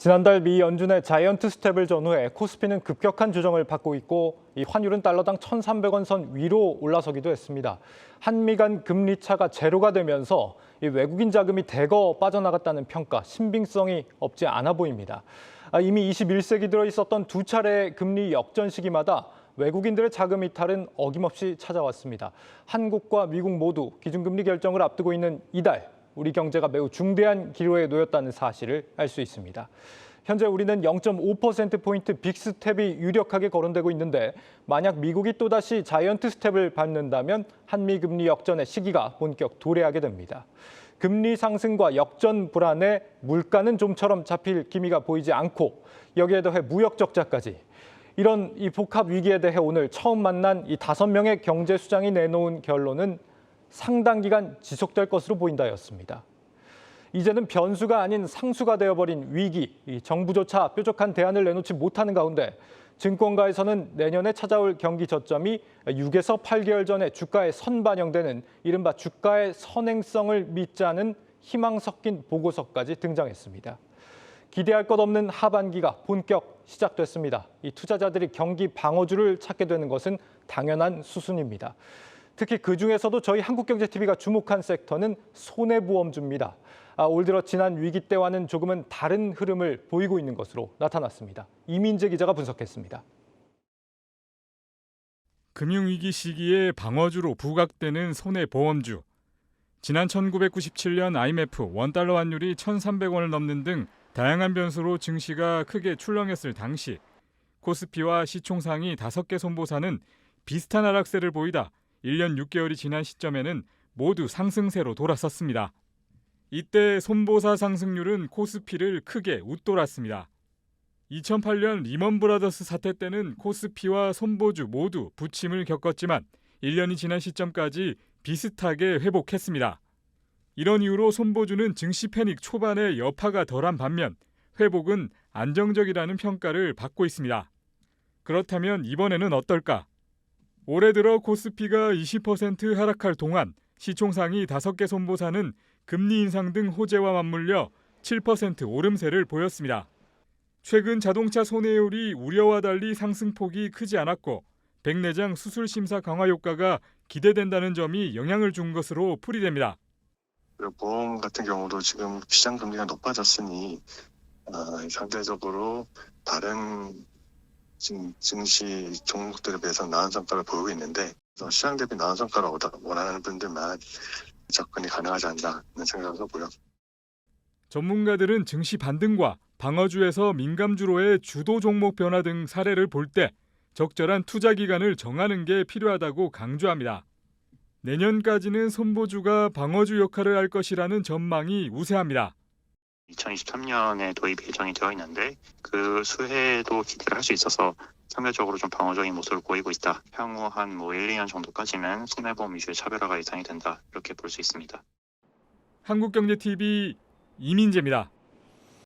지난달 미 연준의 자이언트 스텝을 전후해 코스피는 급격한 조정을 받고 있고 이 환율은 달러당 1,300원 선 위로 올라서기도 했습니다. 한미 간 금리 차가 제로가 되면서 이 외국인 자금이 대거 빠져나갔다는 평가, 신빙성이 없지 않아 보입니다. 이미 21세기 들어 있었던 두 차례의 금리 역전 시기마다 외국인들의 자금 이탈은 어김없이 찾아왔습니다. 한국과 미국 모두 기준금리 결정을 앞두고 있는 이달, 우리 경제가 매우 중대한 기로에 놓였다는 사실을 알 수 있습니다. 현재 우리는 0.5%포인트 빅스텝이 유력하게 거론되고 있는데 만약 미국이 또다시 자이언트 스텝을 밟는다면 한미 금리 역전의 시기가 본격 도래하게 됩니다. 금리 상승과 역전 불안에 물가는 좀처럼 잡힐 기미가 보이지 않고 여기에 더해 무역 적자까지 이런 이 복합 위기에 대해 오늘 처음 만난 이 5명의 경제수장이 내놓은 결론은 상당 기간 지속될 것으로 보인다였습니다. 이제는 변수가 아닌 상수가 되어버린 위기, 정부조차 뾰족한 대안을 내놓지 못하는 가운데 증권가에서는 내년에 찾아올 경기 저점이 6에서 8개월 전에 주가에 선반영되는 이른바 주가의 선행성을 믿자는 희망 섞인 보고서까지 등장했습니다. 기대할 것 없는 하반기가 본격 시작됐습니다. 이 투자자들이 경기 방어주를 찾게 되는 것은 당연한 수순입니다. 특히 그중에서도 저희 한국경제TV가 주목한 섹터는 손해보험주입니다. 올 들어 지난 위기 때와는 조금은 다른 흐름을 보이고 있는 것으로 나타났습니다. 이민재 기자가 분석했습니다. 금융위기 시기에 방어주로 부각되는 손해보험주. 지난 1997년 IMF 원달러 환율이 1,300원을 넘는 등 다양한 변수로 증시가 크게 출렁였을 당시 코스피와 시총상위 5개 손보사는 비슷한 하락세를 보이다 1년 6개월이 지난 시점에는 모두 상승세로 돌아섰습니다. 이때 손보사 상승률은 코스피를 크게 웃돌았습니다. 2008년 리먼 브라더스 사태 때는 코스피와 손보주 모두 부침을 겪었지만 1년이 지난 시점까지 비슷하게 회복했습니다. 이런 이유로 손보주는 증시 패닉 초반에 여파가 덜한 반면 회복은 안정적이라는 평가를 받고 있습니다. 그렇다면 이번에는 어떨까? 올해 들어 코스피가 20% 하락할 동안 시총상위 5개 손보사는 금리 인상 등 호재와 맞물려 7% 오름세를 보였습니다. 최근 자동차 손해율이 우려와 달리 상승폭이 크지 않았고 백내장 수술 심사 강화 효과가 기대된다는 점이 영향을 준 것으로 풀이됩니다. 보험 같은 경우도 지금 시장 금리가 높아졌으니 상대적으로 다른 증시 종목들에 비해서 나은 성과를 보이고 있는데 시장 대비 나은 성과를 원하는 분들만 접근이 가능하지 않나 하는 생각을 하고요. 전문가들은 증시 반등과 방어주에서 민감주로의 주도 종목 변화 등 사례를 볼 때 적절한 투자 기간을 정하는 게 필요하다고 강조합니다. 내년까지는 손보주가 방어주 역할을 할 것이라는 전망이 우세합니다. 2023년에 도입 예정이 되어 있는데 그 수혜도 기대를 할 수 있어서 상대적으로 좀 방어적인 모습을 보이고 있다. 향후 한 1, 2년 정도까지는 손해보험 위주의 차별화가 예상이 된다. 이렇게 볼 수 있습니다. 한국경제TV 이민재입니다.